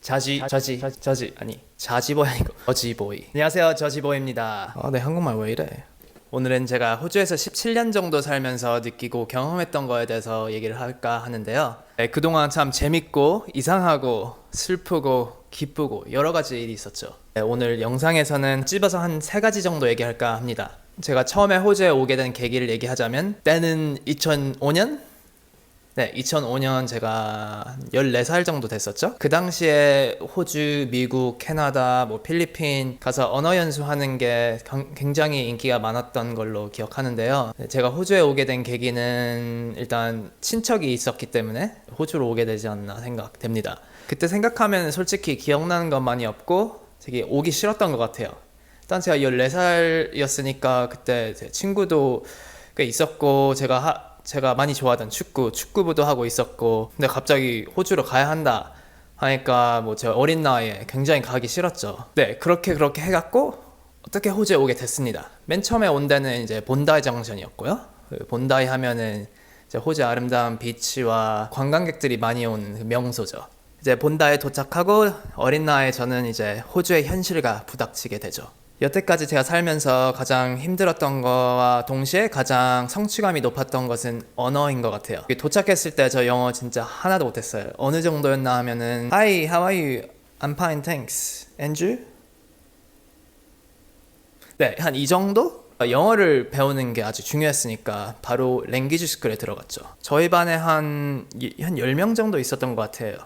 자지보이 아니고 저지보이. 안녕하세요, 저지보이입니다. 네, 한국말 왜 이래? 오늘은 제가 호주에서 17년 정도 살면서 느끼고 경험했던 거에 대해서 얘기를 할까 하는데요. 네, 그동안 참 재밌고 이상하고 슬프고 기쁘고 여러 가지 일이 있었죠. 네, 오늘 영상에서는 찝어서 한 3가지 정도 얘기할까 합니다. 제가 처음에 호주에 오게 된 계기를 얘기하자면 때는 2005년? 네, 2005년 제가 14살 정도 됐었죠. 그 당시에 호주, 미국, 캐나다, 필리핀 가서 언어 연수하는 게 굉장히 인기가 많았던 걸로 기억하는데요. 제가 호주에 오게 된 계기는 일단 친척이 있었기 때문에 호주로 오게 되지 않나 생각됩니다. 그때 생각하면 솔직히 기억나는 건 많이 없고 되게 오기 싫었던 것 같아요. 일단 제가 14살이었으니까 그때 제 친구도 꽤 있었고 제가 많이 좋아하던 축구부도 하고 있었고, 근데 갑자기 호주로 가야 한다 하니까 제가 어린 나이에 굉장히 가기 싫었죠. 네, 그렇게 해갖고 어떻게 호주에 오게 됐습니다. 맨 처음에 온 데는 이제 본다이 정션이었고요. 본다이 하면은 이제 호주 아름다운 비치와 관광객들이 많이 온 명소죠. 이제 본다이에 도착하고 어린 나이에 저는 이제 호주의 현실과 부닥치게 되죠. 여태까지 제가 살면서 가장 힘들었던 거와 동시에 가장 성취감이 높았던 것은 언어인 것 같아요. 도착했을 때 저 영어 진짜 하나도 못했어요. 어느 정도였나 하면은 Hi, how are you? I'm fine, thanks. And you? 네, 한 이 정도? 영어를 배우는 게 아주 중요했으니까 바로 랭귀지 스쿨에 들어갔죠. 저희 반에 한 10명 정도 있었던 것 같아요.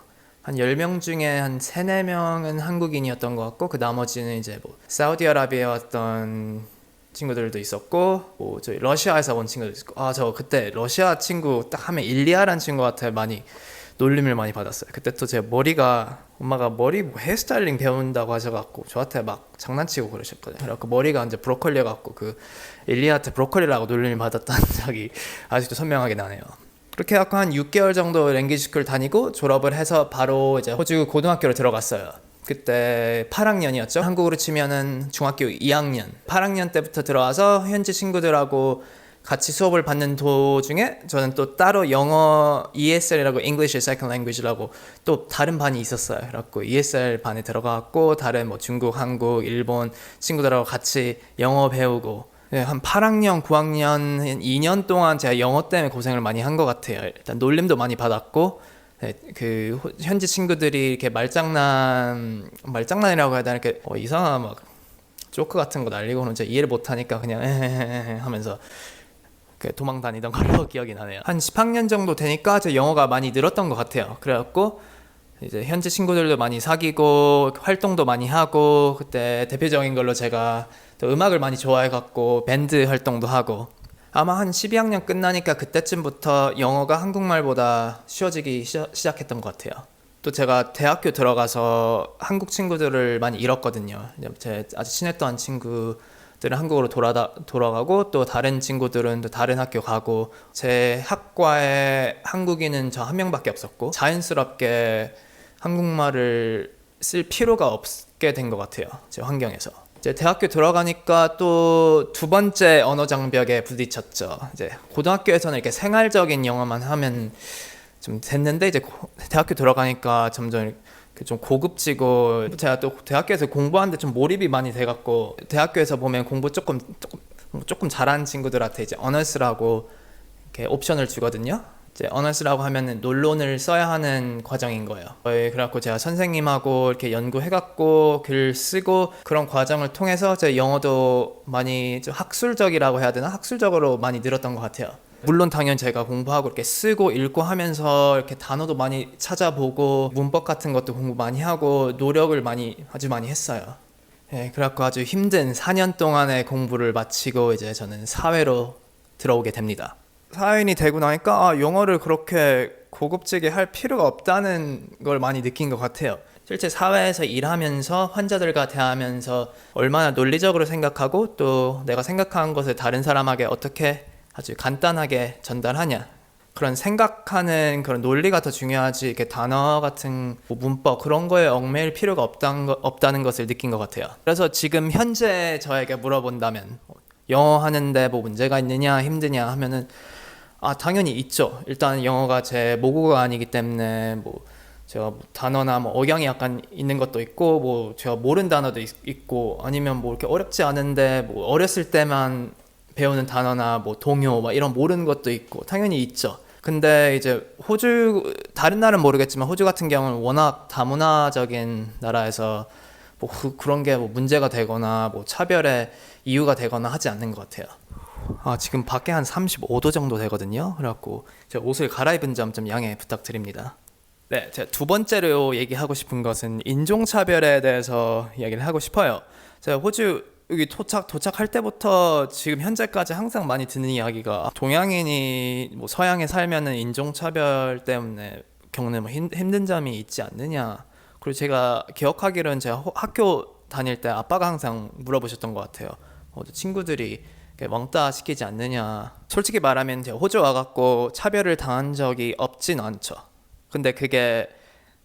한 10명 중에 한 3, 4명은 한국인이었던 것 같고, 그 나머지는 이제 사우디아라비아에 왔던 친구들도 있었고, 저희 러시아에서 온 친구도 있었고, 저 그때 러시아 친구 딱 하면 일리아라는 친구한테 많이 놀림을 많이 받았어요. 그때 또 제 엄마가 머리 헤어스타일링 배운다고 하셔갖고 저한테 막 장난치고 그러셨거든요. 그래갖고 머리가 이제 브로콜리여갖고 그 일리아한테 브로콜리라고 놀림을 받았던 적이 아직도 선명하게 나네요. 그렇게 해서 한 6개월 정도 랭귀지 스쿨 다니고 졸업을 해서 바로 이제 호주 고등학교를 들어갔어요. 그때 8학년이었죠. 한국으로 치면은 중학교 2학년. 8학년 때부터 들어와서 현지 친구들하고 같이 수업을 받는 도중에 저는 또 따로 영어 ESL이라고 English Second Language라고 또 다른 반이 있었어요. 그래갖고 ESL 반에 들어가고 다른 중국, 한국, 일본 친구들하고 같이 영어 배우고, 네, 한 8학년, 9학년, 한 2년 동안 제가 영어 때문에 고생을 많이 한 것 같아요. 일단 놀림도 많이 받았고, 네, 그 현지 친구들이 이렇게 말장난이라고 해야 되나, 이렇게 이상한 조크 같은 거 날리고는 제가 이해를 못하니까 그냥 하면서 도망 다니던 걸로 기억이 나네요. 한 10학년 정도 되니까 제 영어가 많이 늘었던 것 같아요. 그래갖고 이제 현지 친구들도 많이 사귀고 활동도 많이 하고, 그때 대표적인 걸로 제가 또 음악을 많이 좋아해갖고 밴드 활동도 하고, 아마 한 12학년 끝나니까 그때쯤부터 영어가 한국말보다 쉬워지기 시작했던 것 같아요. 또 제가 대학교 들어가서 한국 친구들을 많이 잃었거든요. 제 아주 친했던 친구들은 한국으로 돌아가고, 또 다른 친구들은 또 다른 학교 가고, 제 학과에 한국인은 저 한 명밖에 없었고, 자연스럽게 한국말을 쓸 필요가 없게 된 것 같아요. 제 환경에서. 이제 대학교 들어가니까 또 2번째 언어 장벽에 부딪혔죠. 이제 고등학교에서는 이렇게 생활적인 영어만 하면 좀 됐는데, 이제 대학교 들어가니까 점점 좀 고급지고, 제가 또 대학교에서 공부하는데 좀 몰입이 많이 돼갖고, 대학교에서 보면 공부 조금 잘하는 친구들한테 이제 어너스라고 이렇게 옵션을 주거든요. 이제 어너스라고 하면은 논론을 써야 하는 과정인 거예요. 그래갖고 제가 선생님하고 이렇게 연구해갖고 글 쓰고 그런 과정을 통해서 제 영어도 많이 좀 학술적이라고 해야 되나? 학술적으로 많이 늘었던 것 같아요. 물론 당연히 제가 공부하고 이렇게 쓰고 읽고 하면서 이렇게 단어도 많이 찾아보고 문법 같은 것도 공부 많이 하고 노력을 아주 많이 했어요. 네, 그래갖고 아주 힘든 4년 동안의 공부를 마치고 이제 저는 사회로 들어오게 됩니다. 사회인이 되고 나니까 영어를 그렇게 고급지게 할 필요가 없다는 걸 많이 느낀 것 같아요. 실제 사회에서 일하면서 환자들과 대하면서 얼마나 논리적으로 생각하고, 또 내가 생각한 것을 다른 사람에게 어떻게 아주 간단하게 전달하냐, 그런 생각하는 그런 논리가 더 중요하지, 이렇게 단어 같은 문법 그런 거에 얽매일 필요가 없다는 것을 느낀 것 같아요. 그래서 지금 현재 저에게 물어본다면 영어 하는데 문제가 있느냐 힘드냐 하면은 당연히 있죠. 일단 영어가 제 모국어가 아니기 때문에 제가 뭐 단어나 뭐 억양이 약간 있는 것도 있고 뭐 제가 모르는 단어도 있고 아니면 뭐 이렇게 어렵지 않은데 뭐 어렸을 때만 배우는 단어나 뭐 동요 막 이런 모르는 것도 있고 당연히 있죠. 근데 이제 호주 다른 나라는 모르겠지만 호주 같은 경우는 워낙 다문화적인 나라에서 뭐 그런 게 뭐 문제가 되거나 뭐 차별의 이유가 되거나 하지 않는 것 같아요. 지금 밖에 한 35도 정도 되거든요. 그래갖고 제가 옷을 갈아입은 점 좀 양해 부탁드립니다. 네, 제가 두 번째로 얘기하고 싶은 것은 인종차별에 대해서 이야기를 하고 싶어요. 제가 호주 여기 도착할 때부터 지금 현재까지 항상 많이 듣는 이야기가 동양인이 뭐 서양에 살면은 인종차별 때문에 겪는 뭐 힘든 점이 있지 않느냐. 그리고 제가 기억하기로는 제가 학교 다닐 때 아빠가 항상 물어보셨던 것 같아요. 친구들이 왕따 시키지 않느냐. 솔직히 말하면 제가 호주 와갖고 차별을 당한 적이 없진 않죠. 근데 그게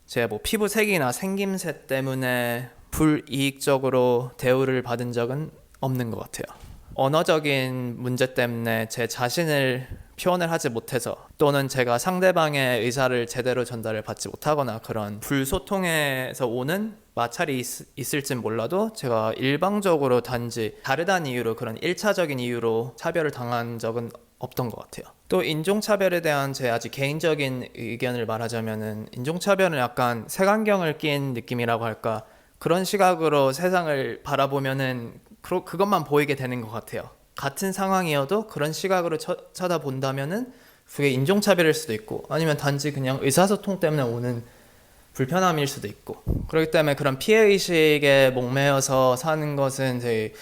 제가 뭐 피부색이나 생김새 때문에 불이익적으로 대우를 받은 적은 없는 것 같아요. 언어적인 문제 때문에 제 자신을 표현을 하지 못해서 또는 제가 상대방의 의사를 제대로 전달을 받지 못하거나 그런 불소통에서 오는 마찰이 있을진 몰라도 제가 일방적으로 단지 다르다는 이유로 그런 1차적인 이유로 차별을 당한 적은 없던 것 같아요. 또 인종차별에 대한 제 아주 개인적인 의견을 말하자면은 인종차별은 약간 색안경을 낀 느낌이라고 할까 그런 시각으로 세상을 바라보면은 그것만 보이게 되는 것 같아요. 같은 상황이어도 그런 시각으로 쳐다본다면은 그게 인종차별일 수도 있고 아니면 단지 그냥 의사소통 때문에 오는 불편함일 수도 있고 그렇기 때문에 그런 피해의식에 목매여서 사는 것은 되게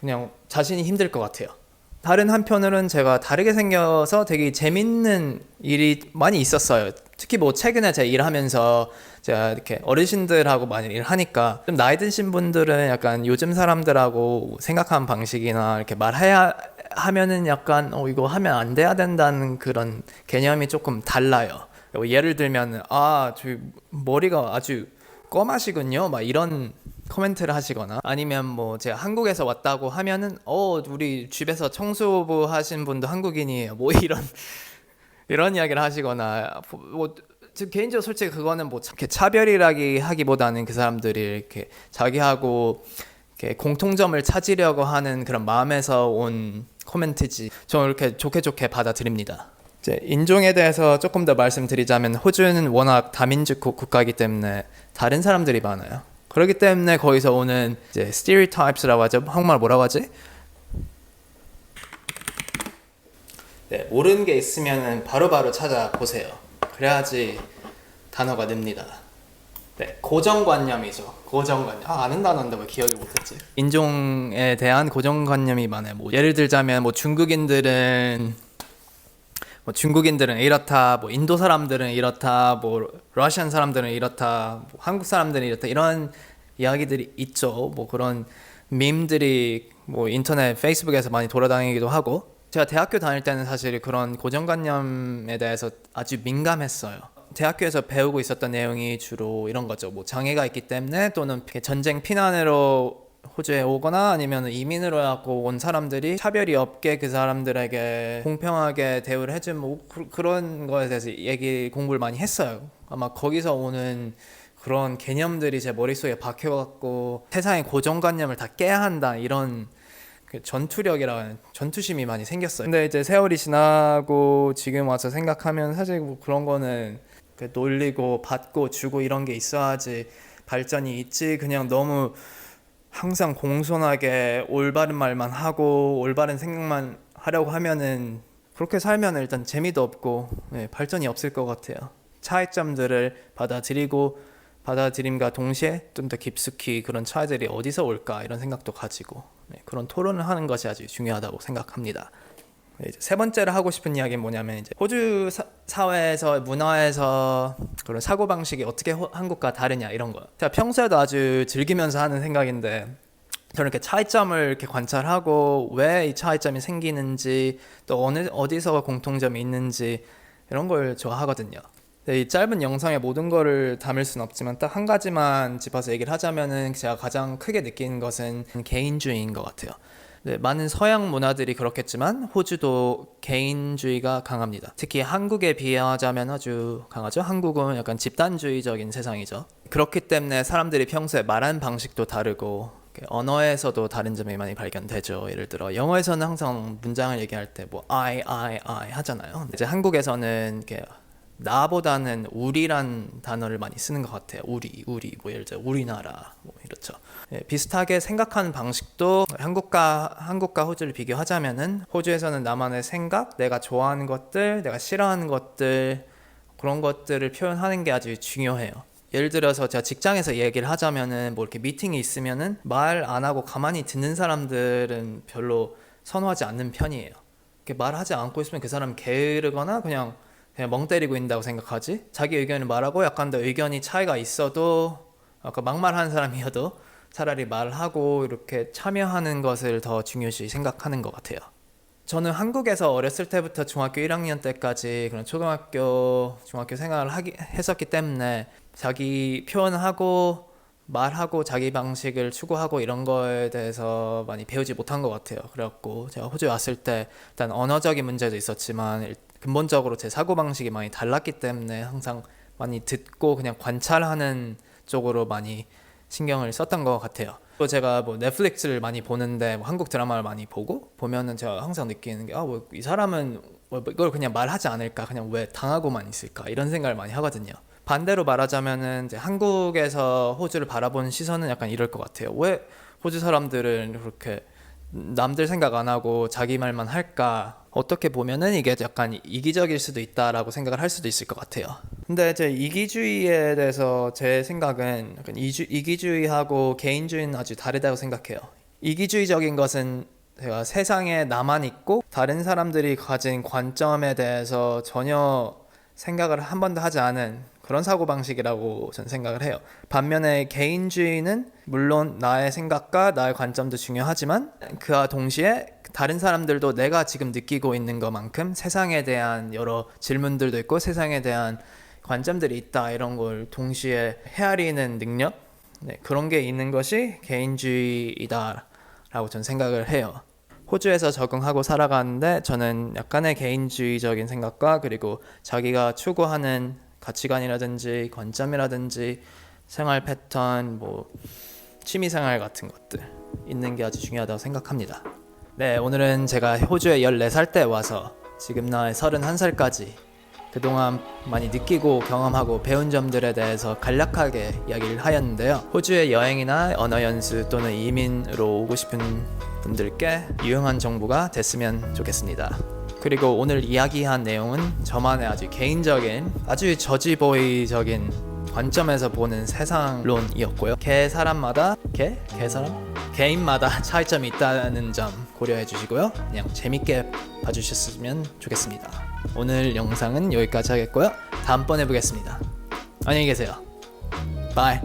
그냥 자신이 힘들 것 같아요. 다른 한편으로는 제가 다르게 생겨서 되게 재밌는 일이 많이 있었어요. 특히 뭐 최근에 제가 일하면서 제가 이렇게 어르신들하고 많이 일하니까 좀 나이 드신 분들은 약간 요즘 사람들하고 생각하는 방식이나 이렇게 말해야 하면은 약간 이거 하면 안 돼야 된다는 그런 개념이 조금 달라요. 예를 들면 저 머리가 아주 검하시군요 막 이런 코멘트를 하시거나 아니면 뭐 제가 한국에서 왔다고 하면은 우리 집에서 청소부 하신 분도 한국인이에요 뭐 이런 이야기를 하시거나 뭐 개인적으로 솔직히 그거는 뭐 차별이라기 하기보다는 그 사람들이 이렇게 자기하고 이렇게 공통점을 찾으려고 하는 그런 마음에서 온 코멘트지 저는 이렇게 좋게 받아들입니다. 이제 인종에 대해서 조금 더 말씀드리자면 호주는 워낙 다민족 국가이기 때문에 다른 사람들이 많아요. 그렇기 때문에 거기서 오는 이제 stereotypes라고 하죠. 한국말 뭐라고 하지? 네, 모르는 게 있으면 바로바로 찾아보세요. 그래야지 단어가 늡니다. 네, 고정관념이죠. 고정관념. 아는 단어인데 왜 기억을 못했지? 인종에 대한 고정관념이 많아요. 뭐 예를 들자면 뭐 중국인들은 이렇다, 뭐 인도 사람들은 이렇다, 뭐 러시안 사람들은 이렇다, 뭐 한국 사람들은 이렇다 이런 이야기들이 있죠. 뭐 그런 밈들이 뭐 인터넷, 페이스북에서 많이 돌아다니기도 하고 제가 대학교 다닐 때는 사실 그런 고정관념에 대해서 아주 민감했어요. 대학교에서 배우고 있었던 내용이 주로 이런 거죠. 뭐 장애가 있기 때문에 또는 전쟁 피난으로 호주에 오거나 아니면 이민으로 해갖고 온 사람들이 차별이 없게 그 사람들에게 공평하게 대우를 해주면 뭐 그런 거에 대해서 공부를 많이 했어요. 아마 거기서 오는 그런 개념들이 제 머릿속에 박혀갖고 세상의 고정관념을 다 깨야 한다 이런 전투력이라는 전투심이 많이 생겼어요. 근데 이제 세월이 지나고 지금 와서 생각하면 사실 뭐 그런 거는 놀리고 받고 주고 이런 게 있어야지 발전이 있지 그냥 너무 항상 공손하게 올바른 말만 하고 올바른 생각만 하려고 하면은 그렇게 살면 일단 재미도 없고 발전이 없을 것 같아요. 차이점들을 받아들임과 동시에 좀 더 깊숙이 그런 차이들이 어디서 올까 이런 생각도 가지고 그런 토론을 하는 것이 아주 중요하다고 생각합니다. 이제 세 번째로 하고 싶은 이야기는 뭐냐면 이제 호주 사회에서 문화에서 그런 사고 방식이 어떻게 한국과 다르냐 이런 거요. 제가 평소에도 아주 즐기면서 하는 생각인데 저는 이렇게 차이점을 이렇게 관찰하고 왜 이 차이점이 생기는지 또 어디서 공통점이 있는지 이런 걸 좋아하거든요. 이 짧은 영상에 모든 거를 담을 수는 없지만 딱 한 가지만 짚어서 얘기를 하자면은 제가 가장 크게 느끼는 것은 개인주의인 것 같아요. 네, 많은 서양 문화들이 그렇겠지만 호주도 개인주의가 강합니다. 특히 한국에 비하자면 아주 강하죠. 한국은 약간 집단주의적인 세상이죠. 그렇기 때문에 사람들이 평소에 말하는 방식도 다르고 언어에서도 다른 점이 많이 발견되죠. 예를 들어 영어에서는 항상 문장을 얘기할 때 뭐 I 하잖아요. 이제 한국에서는 이렇게 나보다는 우리란 단어를 많이 쓰는 것 같아요. 우리 뭐 예를 들어 우리나라 뭐 이렇죠. 예, 비슷하게 생각하는 방식도 한국과 호주를 비교하자면은 호주에서는 나만의 생각, 내가 좋아하는 것들, 내가 싫어하는 것들 그런 것들을 표현하는 게 아주 중요해요. 예를 들어서 제가 직장에서 얘기를 하자면은 뭐 이렇게 미팅이 있으면은 말 안 하고 가만히 듣는 사람들은 별로 선호하지 않는 편이에요. 이렇게 말하지 않고 있으면 그 사람 게으르거나 그냥 멍 때리고 있다고 생각하지. 자기 의견을 말하고 약간 더 의견이 차이가 있어도 아까 막말하는 사람이어도 차라리 말하고 이렇게 참여하는 것을 더 중요시 생각하는 것 같아요. 저는 한국에서 어렸을 때부터 중학교 1학년 때까지 그런 초등학교, 중학교 생활을 했었기 때문에 자기 표현하고 말하고 자기 방식을 추구하고 이런 거에 대해서 많이 배우지 못한 것 같아요. 그래갖고 제가 호주에 왔을 때 일단 언어적인 문제도 있었지만 근본적으로 제 사고방식이 많이 달랐기 때문에 항상 많이 듣고 그냥 관찰하는 쪽으로 많이 신경을 썼던 것 같아요. 또 제가 뭐 넷플릭스를 많이 보는데 뭐 한국 드라마를 많이 보면은 제가 항상 느끼는 게 뭐 이 사람은 이걸 그냥 말하지 않을까, 그냥 왜 당하고만 있을까 이런 생각을 많이 하거든요. 반대로 말하자면은 이제 한국에서 호주를 바라보는 시선은 약간 이럴 것 같아요. 왜 호주 사람들은 그렇게 남들 생각 안 하고 자기 말만 할까? 어떻게 보면은 이게 약간 이기적일 수도 있다라고 생각을 할 수도 있을 것 같아요. 근데 이제 이기주의에 대해서 제 생각은 약간 이기주의하고 개인주의는 아주 다르다고 생각해요. 이기주의적인 것은 제가 세상에 나만 있고 다른 사람들이 가진 관점에 대해서 전혀 생각을 한 번도 하지 않은 그런 사고방식이라고 저는 생각을 해요. 반면에 개인주의는 물론 나의 생각과 나의 관점도 중요하지만 그와 동시에 다른 사람들도 내가 지금 느끼고 있는 것만큼 세상에 대한 여러 질문들도 있고 세상에 대한 관점들이 있다, 이런 걸 동시에 헤아리는 능력, 그런 게 있는 것이 개인주의이다 라고 저는 생각을 해요. 호주에서 적응하고 살아가는데 저는 약간의 개인주의적인 생각과 그리고 자기가 추구하는 가치관이라든지 관점이라든지 생활 패턴, 뭐 취미생활 같은 것들 있는 게 아주 중요하다고 생각합니다. 네, 오늘은 제가 호주에 14살 때 와서 지금 나이 31살까지 그동안 많이 느끼고 경험하고 배운 점들에 대해서 간략하게 이야기를 하였는데요. 호주의 여행이나 언어 연수 또는 이민으로 오고 싶은 분들께 유용한 정보가 됐으면 좋겠습니다. 그리고 오늘 이야기한 내용은 저만의 아주 개인적인, 아주 저지보이적인 관점에서 보는 세상론이었고요. 개인마다 차이점이 있다는 점 고려해 주시고요. 그냥 재밌게 봐주셨으면 좋겠습니다. 오늘 영상은 여기까지 하겠고요. 다음번에 보겠습니다. 안녕히 계세요. 바이.